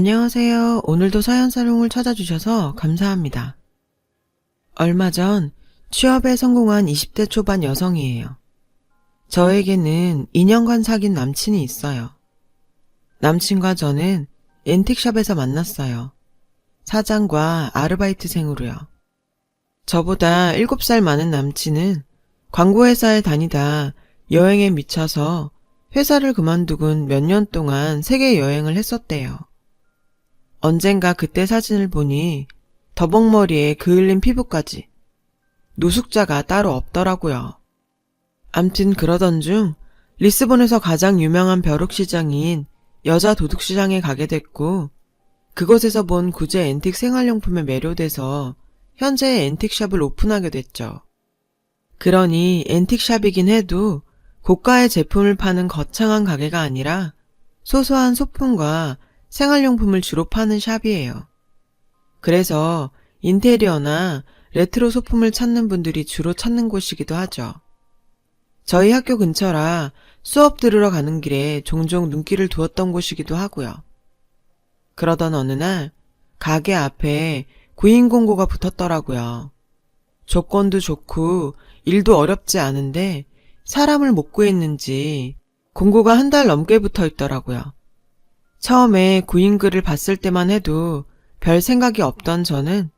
안녕하세요. 오늘도 사연사롱을 찾아주셔서 감사합니다. 얼마 전 취업에 성공한 20대 초반 여성이에요. 저에게는 2년간 사귄 남친이 있어요. 남친과 저는 앤틱샵에서 만났어요. 사장과 아르바이트생으로요. 저보다 7살 많은 남친은 광고회사에 다니다 여행에 미쳐서 회사를 그만두곤 몇 년 동안 세계 여행을 했었대요. 언젠가 그때 사진을 보니 더벅머리에 그을린 피부까지 노숙자가 따로 없더라고요. 암튼 그러던 중 리스본에서 가장 유명한 벼룩시장인 여자 도둑시장에 가게 됐고, 그곳에서 본 구제 앤틱 생활용품에 매료돼서 현재 앤틱샵을 오픈하게 됐죠. 그러니 앤틱샵이긴 해도 고가의 제품을 파는 거창한 가게가 아니라 소소한 소품과 생활용품을 주로 파는 샵이에요. 그래서 인테리어나 레트로 소품을 찾는 분들이 주로 찾는 곳이기도 하죠. 저희 학교 근처라 수업 들으러 가는 길에 종종 눈길을 두었던 곳이기도 하고요. 그러던 어느 날 가게 앞에 구인 공고가 붙었더라고요. 조건도 좋고 일도 어렵지 않은데 사람을 못 구했는지 공고가 한 달 넘게 붙어 있더라고요. 처음에 구인글을 봤을 때만 해도 별 생각이 없던 저는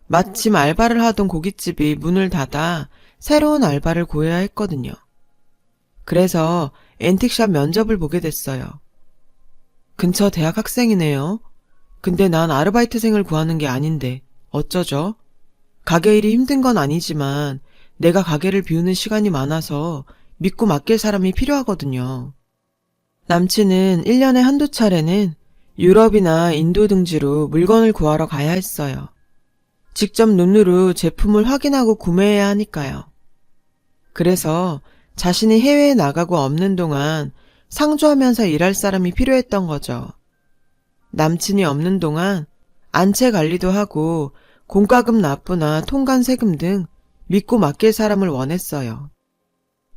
마침 알바를 하던 고깃집이 문을 닫아 새로운 알바를 구해야 했거든요. 그래서 앤틱샵 면접을 보게 됐어요. 근처 대학 학생이네요. 근데 난 아르바이트생을 구하는 게 아닌데 어쩌죠? 가게 일이 힘든 건 아니지만 내가 가게를 비우는 시간이 많아서 믿고 맡길 사람이 필요하거든요. 남친은 1년에 한두 차례는 유럽이나 인도 등지로 물건을 구하러 가야 했어요. 직접 눈으로 제품을 확인하고 구매해야 하니까요. 그래서 자신이 해외에 나가고 없는 동안 상주하면서 일할 사람이 필요했던 거죠. 남친이 없는 동안 안채 관리도 하고 공과금 납부나 통관 세금 등 믿고 맡길 사람을 원했어요.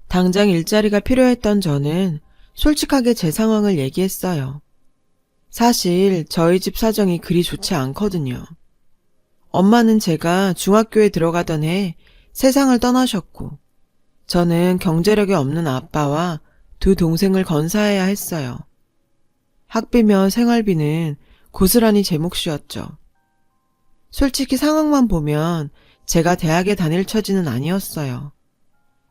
당장 일자리가 필요했던 저는 솔직하게 제 상황을 얘기했어요. 사실 저희 집 사정이 그리 좋지 않거든요. 엄마는 제가 중학교에 들어가던 해 세상을 떠나셨고, 저는 경제력이 없는 아빠와 두 동생을 건사해야 했어요. 학비며 생활비는 고스란히 제 몫이었죠. 솔직히 상황만 보면 제가 대학에 다닐 처지는 아니었어요.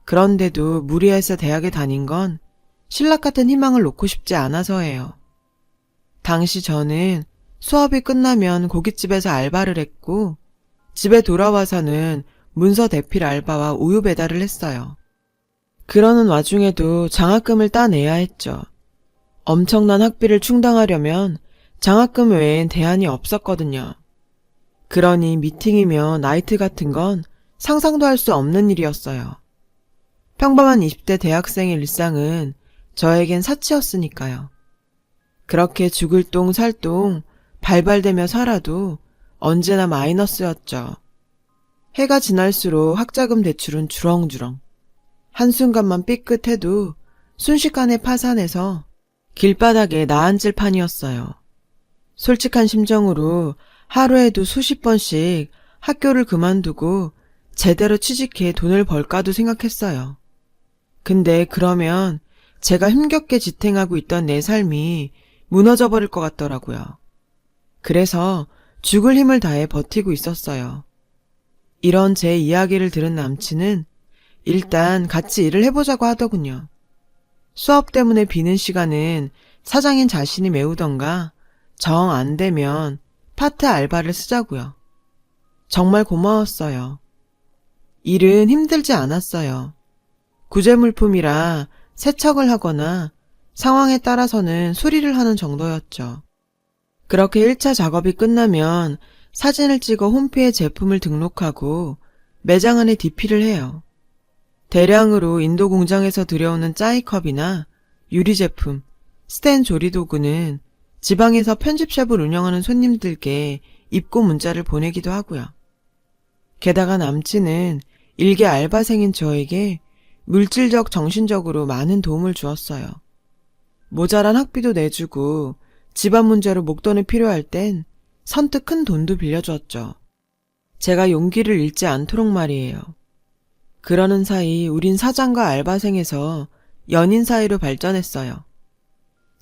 그런데도 무리해서 대학에 다닌 건 신락 같은 희망을 놓고 싶지 않아서예요. 당시 저는 수업이 끝나면 고깃집에서 알바를 했고, 집에 돌아와서는 문서 대필 알바와 우유 배달을 했어요. 그러는 와중에도 장학금을 따내야 했죠. 엄청난 학비를 충당하려면 장학금 외엔 대안이 없었거든요. 그러니 미팅이며 나이트 같은 건 상상도 할 수 없는 일이었어요. 평범한 20대 대학생의 일상은 저에겐 사치였으니까요. 그렇게 죽을 똥 살 똥 발발대며 살아도 언제나 마이너스였죠. 해가 지날수록 학자금 대출은 주렁주렁. 한순간만 삐끗해도 순식간에 파산해서 길바닥에 나앉을 판이었어요. 솔직한 심정으로 하루에도 수십 번씩 학교를 그만두고 제대로 취직해 돈을 벌까도 생각했어요. 근데 그러면 제가 힘겹게 지탱하고 있던 내 삶이 무너져버릴 것 같더라고요. 그래서 죽을 힘을 다해 버티고 있었어요. 이런 제 이야기를 들은 남친은 일단 같이 일을 해보자고 하더군요. 수업 때문에 비는 시간은 사장인 자신이 메우던가 정 안 되면 파트 알바를 쓰자고요. 정말 고마웠어요. 일은 힘들지 않았어요. 구제물품이라 세척을 하거나 상황에 따라서는 수리를 하는 정도였죠. 그렇게 1차 작업이 끝나면 사진을 찍어 홈페이지에 제품을 등록하고 매장 안에 DP를 해요. 대량으로 인도 공장에서 들여오는 짜이컵이나 유리 제품, 스텐 조리도구는 지방에서 편집샵을 운영하는 손님들께 입고 문자를 보내기도 하고요. 게다가 남친은 일개 알바생인 저에게 물질적, 정신적으로 많은 도움을 주었어요. 모자란 학비도 내주고 집안 문제로 목돈이 필요할 땐 선뜻 큰 돈도 빌려주었죠. 제가 용기를 잃지 않도록 말이에요. 그러는 사이 우린 사장과 알바생에서 연인 사이로 발전했어요.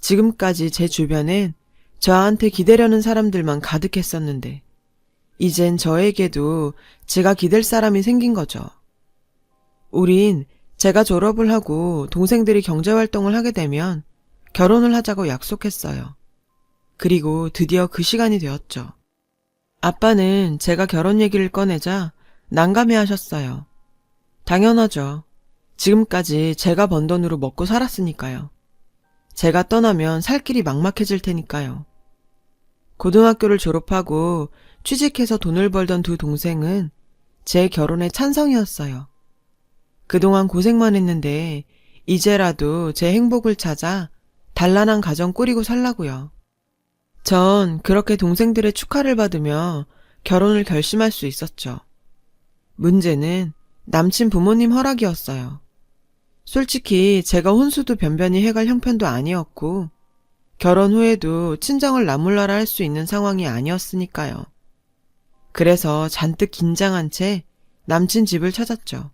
지금까지 제 주변엔 저한테 기대려는 사람들만 가득했었는데 이젠 저에게도 제가 기댈 사람이 생긴 거죠. 우린 제가 졸업을 하고 동생들이 경제활동을 하게 되면 결혼을 하자고 약속했어요. 그리고 드디어 그 시간이 되었죠. 아빠는 제가 결혼 얘기를 꺼내자 난감해 하셨어요. 당연하죠. 지금까지 제가 번 돈으로 먹고 살았으니까요. 제가 떠나면 살 길이 막막해질 테니까요. 고등학교를 졸업하고 취직해서 돈을 벌던 두 동생은 제 결혼에 찬성이었어요. 그동안 고생만 했는데 이제라도 제 행복을 찾아 단란한 가정 꾸리고 살라고요. 전 그렇게 동생들의 축하를 받으며 결혼을 결심할 수 있었죠. 문제는 남친 부모님 허락이었어요. 솔직히 제가 혼수도 변변히 해갈 형편도 아니었고 결혼 후에도 친정을 나몰라라 할 수 있는 상황이 아니었으니까요. 그래서 잔뜩 긴장한 채 남친 집을 찾았죠.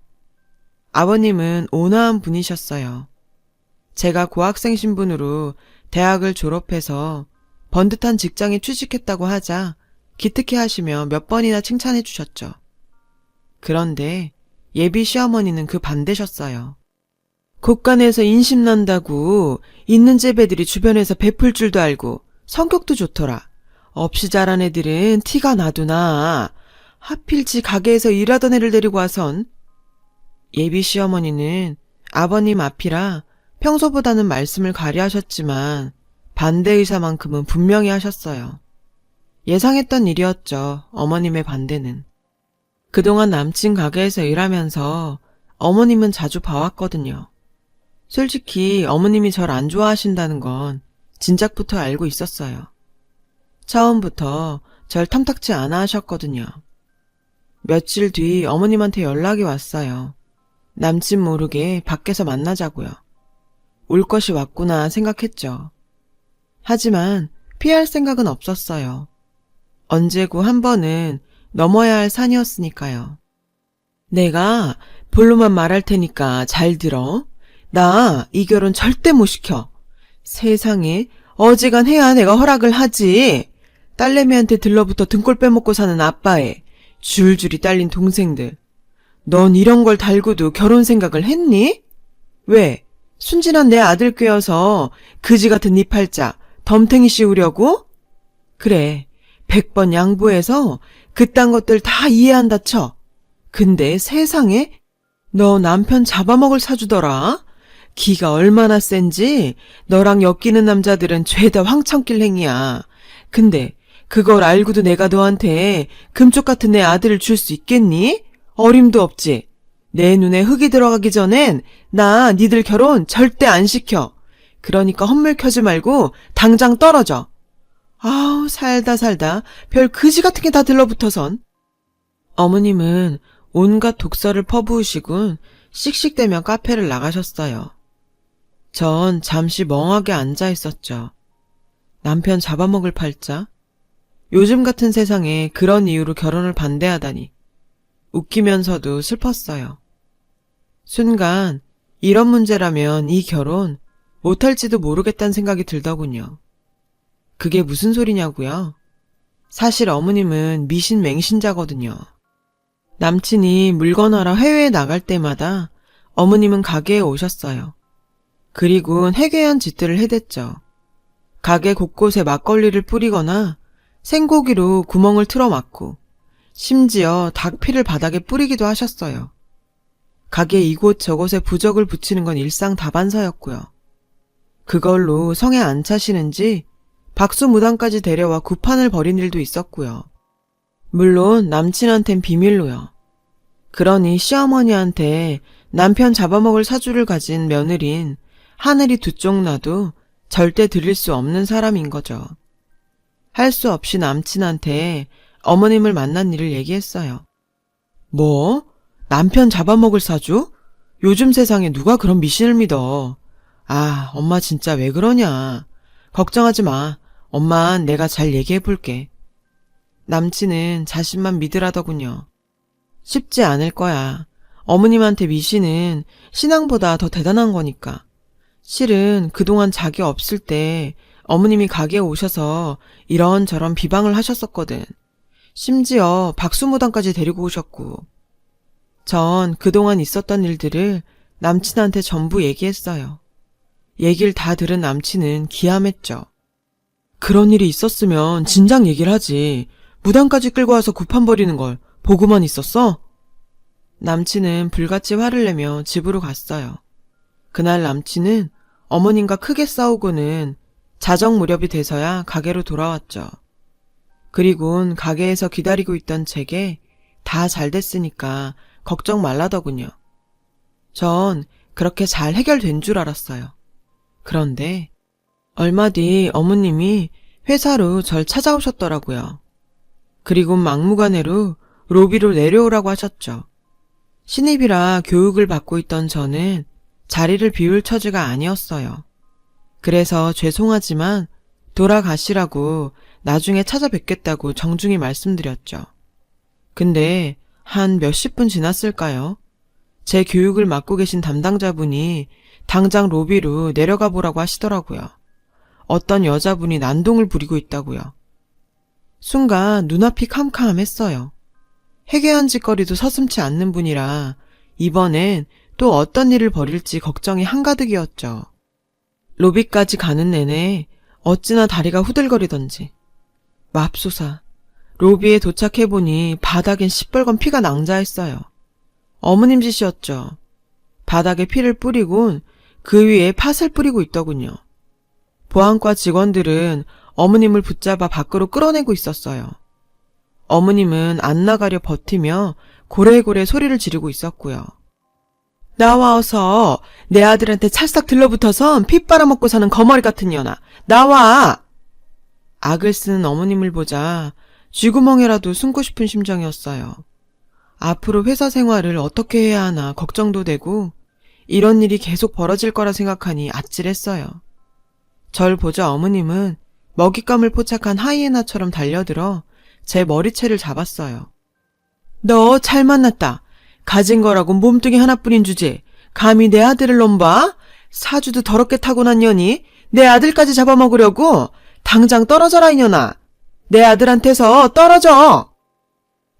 아버님은 온화한 분이셨어요. 제가 고학생 신분으로 대학을 졸업해서 번듯한 직장에 취직했다고 하자 기특해 하시며 몇 번이나 칭찬해 주셨죠. 그런데 예비 시어머니는 그 반대셨어요. 곳간에서 인심난다고 있는 집 애들이 주변에서 베풀 줄도 알고 성격도 좋더라. 없이 자란 애들은 티가 나도 나. 하필 지 가게에서 일하던 애를 데리고 와선. 예비 시어머니는 아버님 앞이라 평소보다는 말씀을 가려하셨지만 반대 의사만큼은 분명히 하셨어요. 예상했던 일이었죠. 어머님의 반대는. 그동안 남친 가게에서 일하면서 어머님은 자주 봐왔거든요. 솔직히 어머님이 절 안 좋아하신다는 건 진작부터 알고 있었어요. 처음부터 절 탐탁치 않아 하셨거든요. 며칠 뒤 어머님한테 연락이 왔어요. 남친 모르게 밖에서 만나자고요. 올 것이 왔구나 생각했죠. 하지만 피할 생각은 없었어요. 언제고 한 번은 넘어야 할 산이었으니까요. 내가 본로만 말할 테니까 잘 들어. 나 이 결혼 절대 못 시켜. 세상에 어지간해야 내가 허락을 하지. 딸내미한테 들러붙어 등골 빼먹고 사는 아빠에 줄줄이 딸린 동생들. 넌 이런 걸 달고도 결혼 생각을 했니? 왜? 순진한 내 아들 꿰어서 그지 같은 네 팔자 덤탱이 씌우려고? 그래, 100번 양보해서 그딴 것들 다 이해한다 쳐. 근데 세상에 너 남편 잡아먹을 사주더라. 기가 얼마나 센지 너랑 엮이는 남자들은 죄다 황천길 행이야. 근데 그걸 알고도 내가 너한테 금쪽 같은 내 아들을 줄 수 있겠니? 어림도 없지. 내 눈에 흙이 들어가기 전엔 나 니들 결혼 절대 안 시켜. 그러니까 헛물 켜지 말고 당장 떨어져. 아우 살다 별 그지 같은 게 다 들러붙어선. 어머님은 온갖 독설을 퍼부으시곤 씩씩대며 카페를 나가셨어요. 전 잠시 멍하게 앉아 있었죠. 남편 잡아먹을 팔자? 요즘 같은 세상에 그런 이유로 결혼을 반대하다니. 웃기면서도 슬펐어요. 순간 이런 문제라면 이 결혼 못할지도 모르겠다는 생각이 들더군요. 그게 무슨 소리냐고요? 사실 어머님은 미신맹신자거든요. 남친이 물건 하러 해외에 나갈 때마다 어머님은 가게에 오셨어요. 그리고 해괴한 짓들을 해댔죠. 가게 곳곳에 막걸리를 뿌리거나 생고기로 구멍을 틀어막고 심지어 닭피를 바닥에 뿌리기도 하셨어요. 가게 이곳 저곳에 부적을 붙이는 건 일상다반사였고요. 그걸로 성에 안 차시는지 박수무당까지 데려와 구판을 벌인 일도 있었고요. 물론 남친한텐 비밀로요. 그러니 시어머니한테 남편 잡아먹을 사주를 가진 며느린 하늘이 두 쪽 나도 절대 드릴 수 없는 사람인 거죠. 할 수 없이 남친한테 어머님을 만난 일을 얘기했어요. 뭐? 남편 잡아먹을 사주? 요즘 세상에 누가 그런 미신을 믿어. 아, 엄마 진짜 왜 그러냐. 걱정하지 마. 엄마, 내가 잘 얘기해 볼게. 남친은 자신만 믿으라더군요. 쉽지 않을 거야. 어머님한테 미시는 신앙보다 더 대단한 거니까. 실은 그동안 자기 없을 때 어머님이 가게에 오셔서 이런저런 비방을 하셨었거든. 심지어 박수무당까지 데리고 오셨고. 전 그동안 있었던 일들을 남친한테 전부 얘기했어요. 얘기를 다 들은 남친은 기함했죠. 그런 일이 있었으면 진작 얘기를 하지. 무당까지 끌고 와서 구판 벌이는 걸 보고만 있었어? 남친은 불같이 화를 내며 집으로 갔어요. 그날 남친은 어머님과 크게 싸우고는 자정 무렵이 돼서야 가게로 돌아왔죠. 그리곤 가게에서 기다리고 있던 제게 다 잘 됐으니까 걱정 말라더군요. 전 그렇게 잘 해결된 줄 알았어요. 그런데 얼마 뒤 어머님이 회사로 절 찾아오셨더라고요. 그리고 막무가내로 로비로 내려오라고 하셨죠. 신입이라 교육을 받고 있던 저는 자리를 비울 처지가 아니었어요. 그래서 죄송하지만 돌아가시라고 나중에 찾아뵙겠다고 정중히 말씀드렸죠. 근데 한 몇십 분 지났을까요? 제 교육을 맡고 계신 담당자분이 당장 로비로 내려가 보라고 하시더라고요. 어떤 여자분이 난동을 부리고 있다고요. 순간 눈앞이 캄캄했어요. 해괴한 짓거리도 서슴지 않는 분이라 이번엔 또 어떤 일을 벌일지 걱정이 한가득이었죠. 로비까지 가는 내내 어찌나 다리가 후들거리던지. 맙소사, 로비에 도착해보니 바닥엔 시뻘건 피가 낭자했어요. 어머님 짓이었죠. 바닥에 피를 뿌리곤 그 위에 팥을 뿌리고 있더군요. 보안과 직원들은 어머님을 붙잡아 밖으로 끌어내고 있었어요. 어머님은 안 나가려 버티며 고래고래 소리를 지르고 있었고요. 나와 어서 내 아들한테 찰싹 들러붙어선 피 빨아먹고 사는 거머리 같은 년아. 나와! 악을 쓰는 어머님을 보자 쥐구멍에라도 숨고 싶은 심정이었어요. 앞으로 회사 생활을 어떻게 해야 하나 걱정도 되고 이런 일이 계속 벌어질 거라 생각하니 아찔했어요. 절 보자 어머님은 먹잇감을 포착한 하이에나처럼 달려들어 제 머리채를 잡았어요. 너 잘 만났다. 가진 거라고 몸뚱이 하나뿐인 주제. 감히 내 아들을 넘봐? 사주도 더럽게 타고난 년이 내 아들까지 잡아먹으려고? 당장 떨어져라 이년아. 내 아들한테서 떨어져.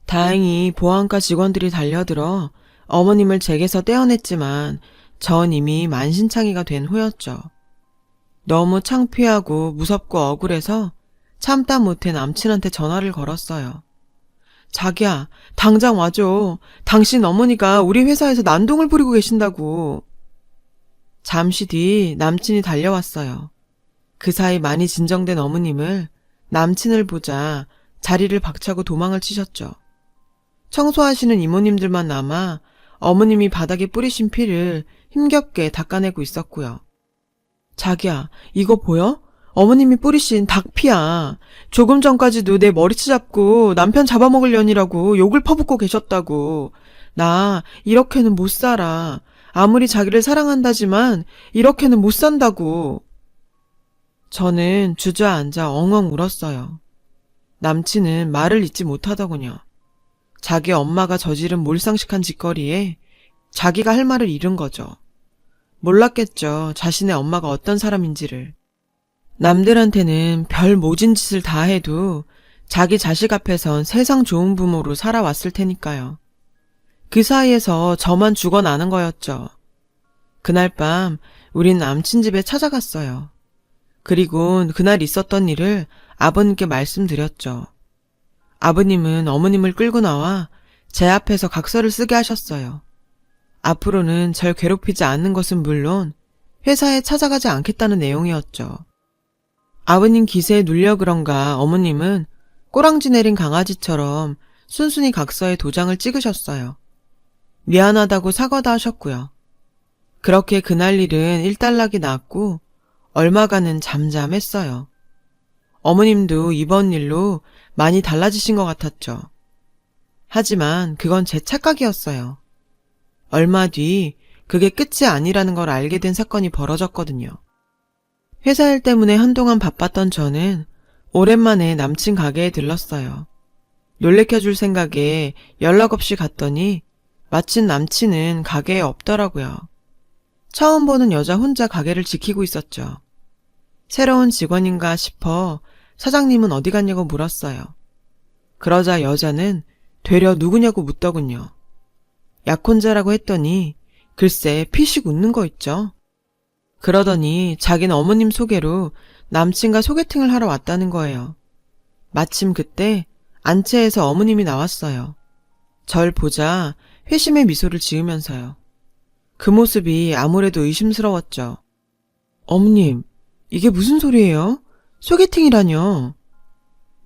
다행히 보안과 직원들이 달려들어 어머님을 제게서 떼어냈지만 전 이미 만신창이가 된 후였죠. 너무 창피하고 무섭고 억울해서 참다 못해 남친한테 전화를 걸었어요. 자기야, 당장 와줘. 당신 어머니가 우리 회사에서 난동을 부리고 계신다고. 잠시 뒤 남친이 달려왔어요. 그 사이 많이 진정된 어머님을 남친을 보자 자리를 박차고 도망을 치셨죠. 청소하시는 이모님들만 남아 어머님이 바닥에 뿌리신 피를 힘겹게 닦아내고 있었고요. 자기야, 이거 보여? 어머님이 뿌리신 닭피야. 조금 전까지도 내 머리채 잡고 남편 잡아먹으려니라고 욕을 퍼붓고 계셨다고. 나 이렇게는 못 살아. 아무리 자기를 사랑한다지만 이렇게는 못 산다고. 저는 주저앉아 엉엉 울었어요. 남친은 말을 잇지 못하더군요. 자기 엄마가 저지른 몰상식한 짓거리에 자기가 할 말을 잃은 거죠. 몰랐겠죠. 자신의 엄마가 어떤 사람인지를. 남들한테는 별 모진 짓을 다 해도 자기 자식 앞에선 세상 좋은 부모로 살아왔을 테니까요. 그 사이에서 저만 죽어나는 거였죠. 그날 밤 우린 남친 집에 찾아갔어요. 그리고 그날 있었던 일을 아버님께 말씀드렸죠. 아버님은 어머님을 끌고 나와 제 앞에서 각서를 쓰게 하셨어요. 앞으로는 절 괴롭히지 않는 것은 물론 회사에 찾아가지 않겠다는 내용이었죠. 아버님 기세에 눌려 그런가 어머님은 꼬랑지 내린 강아지처럼 순순히 각서에 도장을 찍으셨어요. 미안하다고 사과도 하셨고요. 그렇게 그날 일은 일단락이 났고 얼마간은 잠잠했어요. 어머님도 이번 일로 많이 달라지신 것 같았죠. 하지만 그건 제 착각이었어요. 얼마 뒤 그게 끝이 아니라는 걸 알게 된 사건이 벌어졌거든요. 회사 일 때문에 한동안 바빴던 저는 오랜만에 남친 가게에 들렀어요. 놀래켜줄 생각에 연락 없이 갔더니 마침 남친은 가게에 없더라고요. 처음 보는 여자 혼자 가게를 지키고 있었죠. 새로운 직원인가 싶어 사장님은 어디 갔냐고 물었어요. 그러자 여자는 되려 누구냐고 묻더군요. 약혼자라고 했더니 글쎄 피식 웃는 거 있죠. 그러더니 자기는 어머님 소개로 남친과 소개팅을 하러 왔다는 거예요. 마침 그때 안채에서 어머님이 나왔어요. 절 보자 회심의 미소를 지으면서요. 그 모습이 아무래도 의심스러웠죠. 어머님, 이게 무슨 소리예요? 소개팅이라뇨.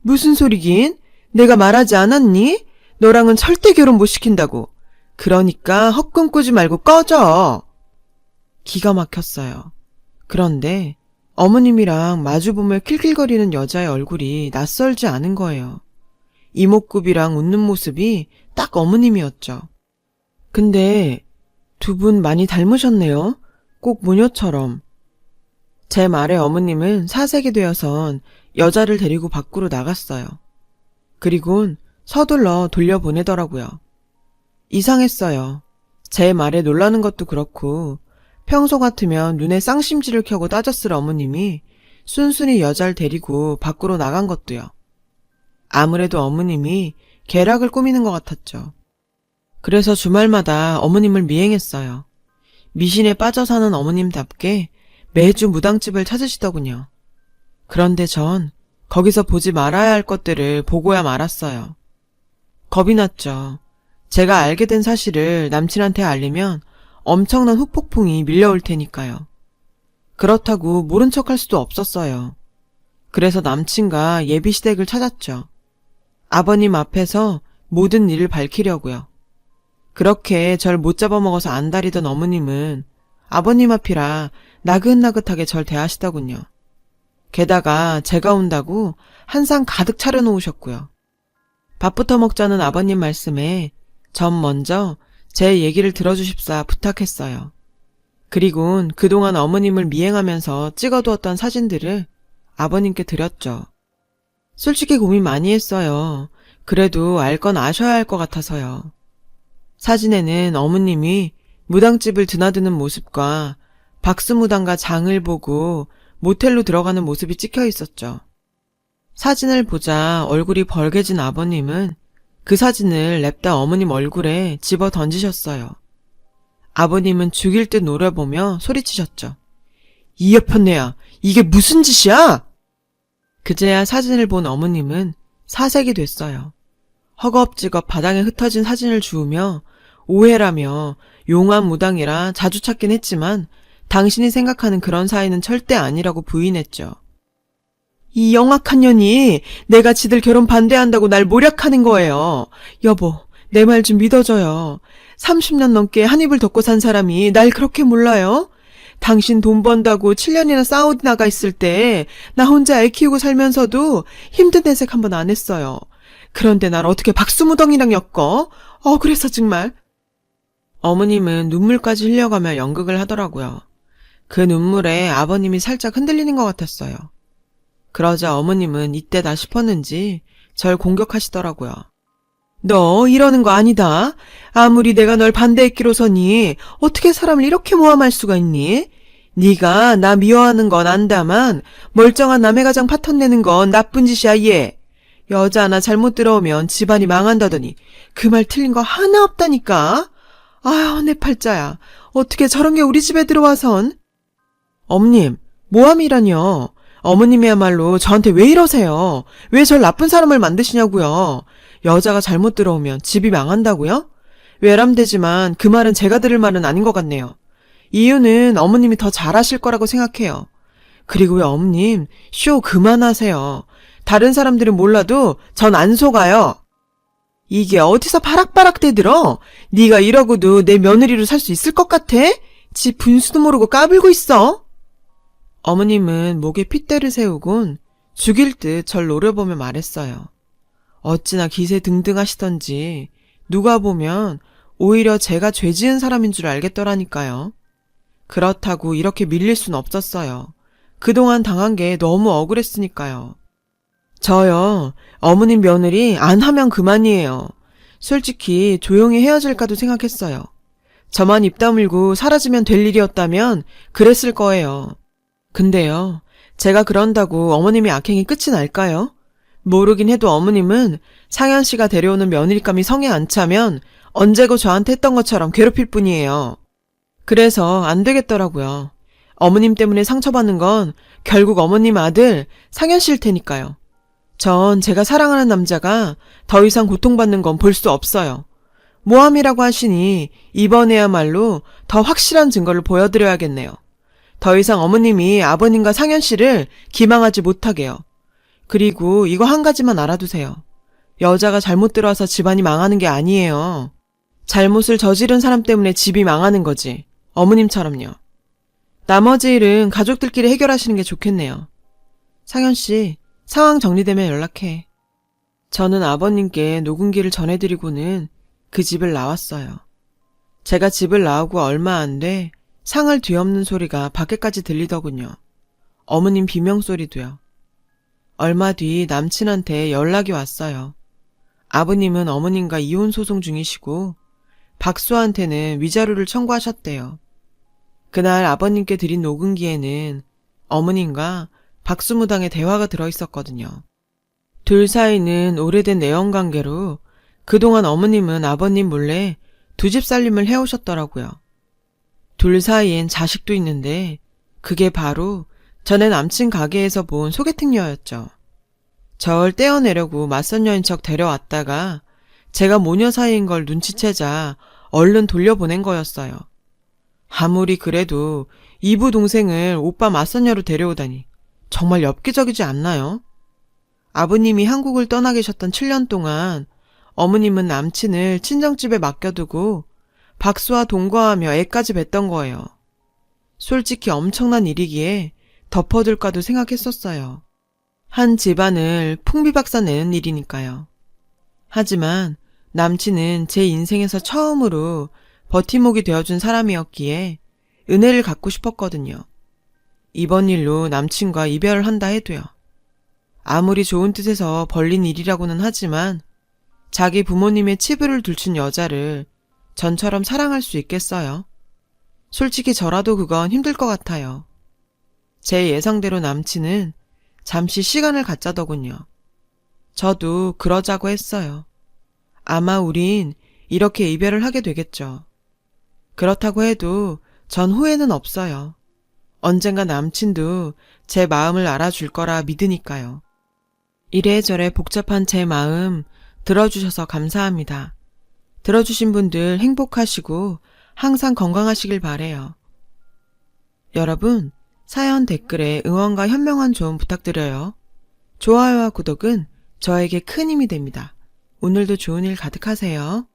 무슨 소리긴? 내가 말하지 않았니? 너랑은 절대 결혼 못 시킨다고. 그러니까 헛꿈 꾸지 말고 꺼져. 기가 막혔어요. 그런데 어머님이랑 마주보며 킬킬거리는 여자의 얼굴이 낯설지 않은 거예요. 이목구비랑 웃는 모습이 딱 어머님이었죠. 근데 두 분 많이 닮으셨네요. 꼭 모녀처럼. 제 말에 어머님은 사색이 되어선 여자를 데리고 밖으로 나갔어요. 그리곤 서둘러 돌려보내더라고요. 이상했어요. 제 말에 놀라는 것도 그렇고 평소 같으면 눈에 쌍심지를 켜고 따졌을 어머님이 순순히 여자를 데리고 밖으로 나간 것도요. 아무래도 어머님이 계략을 꾸미는 것 같았죠. 그래서 주말마다 어머님을 미행했어요. 미신에 빠져 사는 어머님답게 매주 무당집을 찾으시더군요. 그런데 전 거기서 보지 말아야 할 것들을 보고야 말았어요. 겁이 났죠. 제가 알게 된 사실을 남친한테 알리면 엄청난 후폭풍이 밀려올 테니까요. 그렇다고 모른 척할 수도 없었어요. 그래서 남친과 예비시댁을 찾았죠. 아버님 앞에서 모든 일을 밝히려고요. 그렇게 절 못 잡아먹어서 안달이던 어머님은 아버님 앞이라 나긋나긋하게 절 대하시더군요. 게다가 제가 온다고 한 상 가득 차려놓으셨고요. 밥부터 먹자는 아버님 말씀에 전 먼저 제 얘기를 들어주십사 부탁했어요. 그리곤 그동안 어머님을 미행하면서 찍어두었던 사진들을 아버님께 드렸죠. 솔직히 고민 많이 했어요. 그래도 알 건 아셔야 할 것 같아서요. 사진에는 어머님이 무당집을 드나드는 모습과 박수무당과 장을 보고 모텔로 들어가는 모습이 찍혀 있었죠. 사진을 보자 얼굴이 벌개진 아버님은 그 사진을 냅다 어머님 얼굴에 집어 던지셨어요. 아버님은 죽일 듯 노려보며 소리치셨죠. 이 여편네야, 이게 무슨 짓이야? 그제야 사진을 본 어머님은 사색이 됐어요. 허겁지겁 바닥에 흩어진 사진을 주우며 오해라며 용한 무당이라 자주 찾긴 했지만 당신이 생각하는 그런 사이는 절대 아니라고 부인했죠. 이 영악한 년이 내가 지들 결혼 반대한다고 날 모략하는 거예요. 여보, 내 말 좀 믿어줘요. 30년 넘게 한 입을 덮고 산 사람이 날 그렇게 몰라요? 당신 돈 번다고 7년이나 사우디 나가 있을 때 나 혼자 애 키우고 살면서도 힘든 내색 한 번 안 했어요. 그런데 날 어떻게 박수무덩이랑 엮어? 그래서 정말. 어머님은 눈물까지 흘려가며 연극을 하더라고요. 그 눈물에 아버님이 살짝 흔들리는 것 같았어요. 그러자 어머님은 이때다 싶었는지 절 공격하시더라고요. 너 이러는 거 아니다. 아무리 내가 널 반대했기로서니 어떻게 사람을 이렇게 모함할 수가 있니? 네가 나 미워하는 건 안다만 멀쩡한 남의 가장 파탄내는 건 나쁜 짓이야 얘. 여자 하나 잘못 들어오면 집안이 망한다더니 그 말 틀린 거 하나 없다니까. 아휴 내 팔자야. 어떻게 저런 게 우리 집에 들어와선. 어머님 모함이라뇨. 어머님이야말로 저한테 왜 이러세요? 왜 절 나쁜 사람을 만드시냐고요. 여자가 잘못 들어오면 집이 망한다고요? 외람되지만 그 말은 제가 들을 말은 아닌 것 같네요. 이유는 어머님이 더 잘하실 거라고 생각해요. 그리고 왜 어머님 쇼 그만하세요. 다른 사람들은 몰라도 전 안 속아요. 이게 어디서 바락바락 대들어? 네가 이러고도 내 며느리로 살 수 있을 것 같아? 지 분수도 모르고 까불고 있어? 어머님은 목에 핏대를 세우곤 죽일 듯 절 노려보며 말했어요. 어찌나 기세 등등하시던지 누가 보면 오히려 제가 죄 지은 사람인 줄 알겠더라니까요. 그렇다고 이렇게 밀릴 순 없었어요. 그동안 당한 게 너무 억울했으니까요. 저요, 어머님 며느리 안 하면 그만이에요. 솔직히 조용히 헤어질까도 생각했어요. 저만 입 다물고 사라지면 될 일이었다면 그랬을 거예요. 근데요, 제가 그런다고 어머님이 악행이 끝이 날까요? 모르긴 해도 어머님은 상현 씨가 데려오는 며느리감이 성에 안 차면 언제고 저한테 했던 것처럼 괴롭힐 뿐이에요. 그래서 안 되겠더라고요. 어머님 때문에 상처받는 건 결국 어머님 아들 상현 씨일 테니까요. 전 제가 사랑하는 남자가 더 이상 고통받는 건 볼 수 없어요. 모함이라고 하시니 이번에야말로 더 확실한 증거를 보여드려야겠네요. 더 이상 어머님이 아버님과 상현 씨를 기망하지 못하게요. 그리고 이거 한 가지만 알아두세요. 여자가 잘못 들어와서 집안이 망하는 게 아니에요. 잘못을 저지른 사람 때문에 집이 망하는 거지. 어머님처럼요. 나머지 일은 가족들끼리 해결하시는 게 좋겠네요. 상현 씨, 상황 정리되면 연락해. 저는 아버님께 녹음기를 전해드리고는 그 집을 나왔어요. 제가 집을 나오고 얼마 안 돼 상을 뒤엎는 소리가 밖에까지 들리더군요. 어머님 비명소리도요. 얼마 뒤 남친한테 연락이 왔어요. 아버님은 어머님과 이혼 소송 중이시고 박수한테는 위자료를 청구하셨대요. 그날 아버님께 드린 녹음기에는 어머님과 박수무당의 대화가 들어있었거든요. 둘 사이는 오래된 내연관계로 그동안 어머님은 아버님 몰래 두 집 살림을 해오셨더라고요. 둘 사이엔 자식도 있는데 그게 바로 전에 남친 가게에서 본 소개팅녀였죠. 절 떼어내려고 맞선녀인 척 데려왔다가 제가 모녀 사이인 걸 눈치채자 얼른 돌려보낸 거였어요. 아무리 그래도 이부 동생을 오빠 맞선녀로 데려오다니 정말 엽기적이지 않나요? 아버님이 한국을 떠나 계셨던 7년 동안 어머님은 남친을 친정집에 맡겨두고 박수와 동거하며 애까지 뵀던 거예요. 솔직히 엄청난 일이기에 덮어둘까도 생각했었어요. 한 집안을 풍비박산 내는 일이니까요. 하지만 남친은 제 인생에서 처음으로 버팀목이 되어준 사람이었기에 은혜를 갚고 싶었거든요. 이번 일로 남친과 이별을 한다 해도요. 아무리 좋은 뜻에서 벌린 일이라고는 하지만 자기 부모님의 치부를 들춘 여자를 전처럼 사랑할 수 있겠어요? 솔직히 저라도 그건 힘들 것 같아요. 제 예상대로 남친은 잠시 시간을 갖자더군요. 저도 그러자고 했어요. 아마 우린 이렇게 이별을 하게 되겠죠. 그렇다고 해도 전 후회는 없어요. 언젠가 남친도 제 마음을 알아줄 거라 믿으니까요. 이래저래 복잡한 제 마음 들어주셔서 감사합니다. 들어주신 분들 행복하시고 항상 건강하시길 바래요. 여러분, 사연 댓글에 응원과 현명한 조언 부탁드려요. 좋아요와 구독은 저에게 큰 힘이 됩니다. 오늘도 좋은 일 가득하세요.